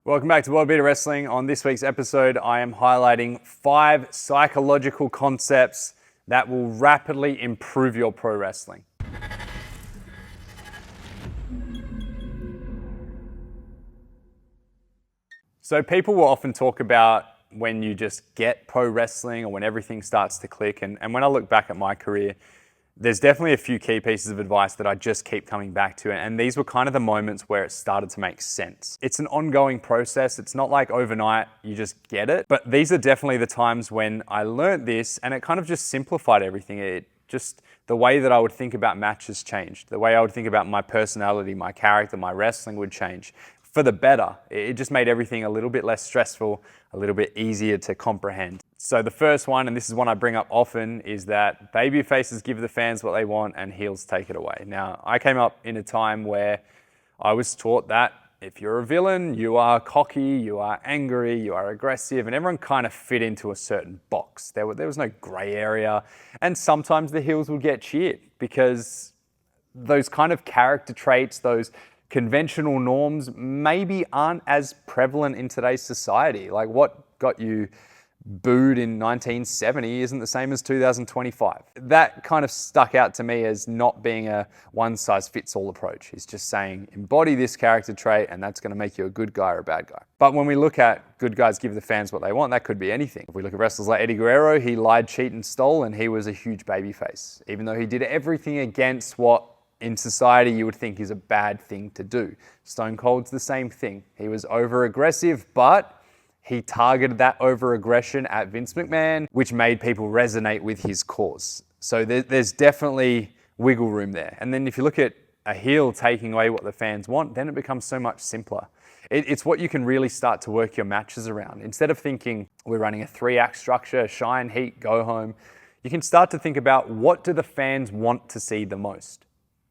Welcome back to World Beater Wrestling. On this week's episode, I am highlighting 5 psychological concepts that will rapidly improve your pro wrestling. So people will often talk about when you just get pro wrestling or when everything starts to click. And when I look back at my career, there's definitely a few key pieces of advice that I just keep coming back to. And these were kind of the moments where it started to make sense. It's an ongoing process. It's not like overnight you just get it. But these are definitely the times when I learned this and it kind of just simplified everything. It just, the way that I would think about matches changed. The way I would think about my personality, my character, my wrestling would change for the better. It just made everything a little bit less stressful, a little bit easier to comprehend. So the first one, and this is one I bring up often, is that baby faces give the fans what they want and heels take it away. Now, I came up in a time where I was taught that if you're a villain, you are cocky, you are angry, you are aggressive, and everyone kind of fit into a certain box. There was no gray area, and sometimes the heels would get cheered because those kind of character traits, those conventional norms maybe aren't as prevalent in today's society. Like what got you booed in 1970 isn't the same as 2025. That kind of stuck out to me as not being a one-size-fits-all approach. It's just saying, embody this character trait and that's going to make you a good guy or a bad guy. But when we look at good guys give the fans what they want, that could be anything. If we look at wrestlers like Eddie Guerrero, he lied, cheated, and stole, and he was a huge babyface. Even though he did everything against what in society you would think is a bad thing to do. Stone Cold's the same thing. He was over-aggressive, but he targeted that over-aggression at Vince McMahon, which made people resonate with his cause. So there's definitely wiggle room there. And then if you look at a heel taking away what the fans want, then it becomes so much simpler. It's what you can really start to work your matches around. Instead of thinking we're running a 3-act structure, shine, heat, go home, you can start to think about what do the fans want to see the most.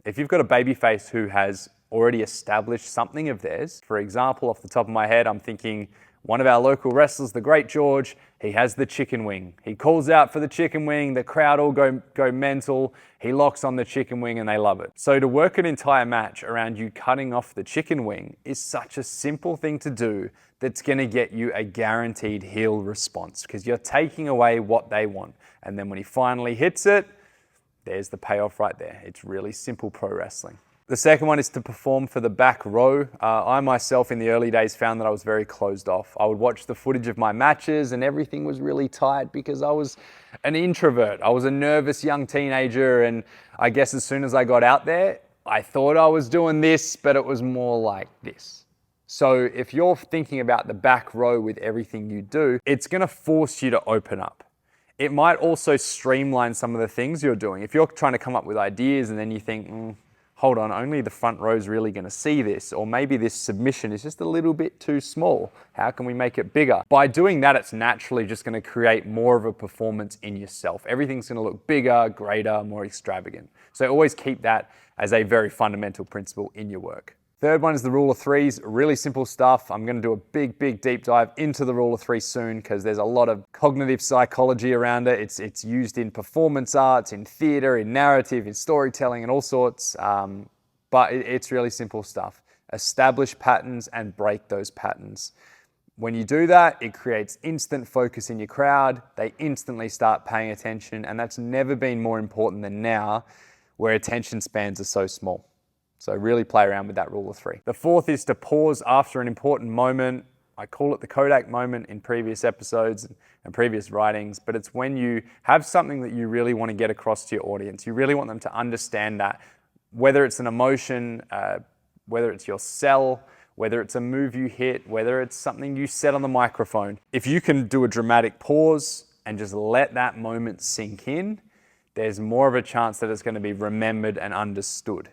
If you've got a babyface who has already established something of theirs, for example, off the top of my head, I'm thinking one of our local wrestlers, the Great George, he has the chicken wing. He calls out for the chicken wing, the crowd all go mental, he locks on the chicken wing and they love it. So to work an entire match around you cutting off the chicken wing is such a simple thing to do that's gonna get you a guaranteed heel response because you're taking away what they want. And then when he finally hits it, there's the payoff right there. It's really simple pro wrestling. The second one is to perform for the back row. I myself in the early days found that I was very closed off. I would watch the footage of my matches and everything was really tight because I was an introvert. I was a nervous young teenager, and I guess as soon as I got out there, I thought I was doing this, but it was more like this. So if you're thinking about the back row with everything you do, it's gonna force you to open up. It might also streamline some of the things you're doing. If you're trying to come up with ideas and then you think, hold on, only the front row is really going to see this, or maybe this submission is just a little bit too small. How can we make it bigger? By doing that, it's naturally just going to create more of a performance in yourself. Everything's going to look bigger, greater, more extravagant. So always keep that as a very fundamental principle in your work. Third one is the rule of threes, really simple stuff. I'm going to do a big deep dive into the rule of three soon because there's a lot of cognitive psychology around it. It's used in performance arts, in theater, in narrative, in storytelling and all sorts. But it's really simple stuff. Establish patterns and break those patterns. When you do that, it creates instant focus in your crowd. They instantly start paying attention, and that's never been more important than now where attention spans are so small. So really play around with that rule of three. The fourth is to pause after an important moment. I call it the Kodak moment in previous episodes and previous writings, but it's when you have something that you really want to get across to your audience. You really want them to understand that, whether it's an emotion, whether it's your sell, whether it's a move you hit, whether it's something you said on the microphone. If you can do a dramatic pause and just let that moment sink in, there's more of a chance that it's going to be remembered and understood.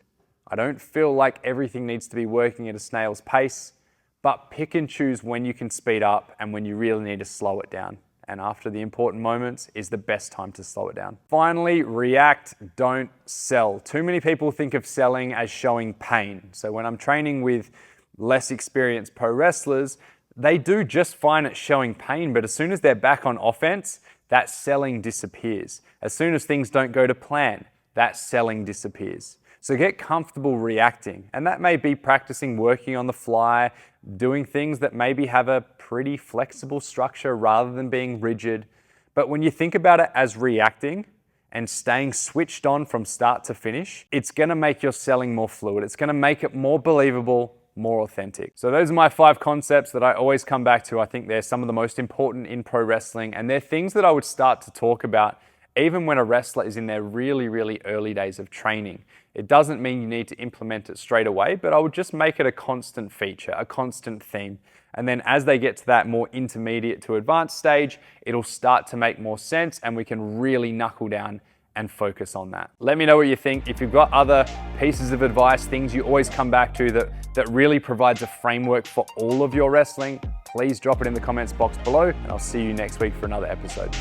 I don't feel like everything needs to be working at a snail's pace, but pick and choose when you can speed up and when you really need to slow it down. And after the important moments is the best time to slow it down. Finally, react, don't sell. Too many people think of selling as showing pain. So when I'm training with less experienced pro wrestlers, they do just fine at showing pain, but as soon as they're back on offense, that selling disappears. As soon as things don't go to plan, that selling disappears. So get comfortable reacting. And that may be practicing working on the fly, doing things that maybe have a pretty flexible structure rather than being rigid. But when you think about it as reacting and staying switched on from start to finish, it's gonna make your selling more fluid. It's gonna make it more believable, more authentic. So those are my 5 concepts that I always come back to. I think they're some of the most important in pro wrestling, and they're things that I would start to talk about even when a wrestler is in their really, really early days of training. It doesn't mean you need to implement it straight away, but I would just make it a constant feature, a constant theme. And then as they get to that more intermediate to advanced stage, it'll start to make more sense and we can really knuckle down and focus on that. Let me know what you think. If you've got other pieces of advice, things you always come back to that really provides a framework for all of your wrestling, please drop it in the comments box below, and I'll see you next week for another episode.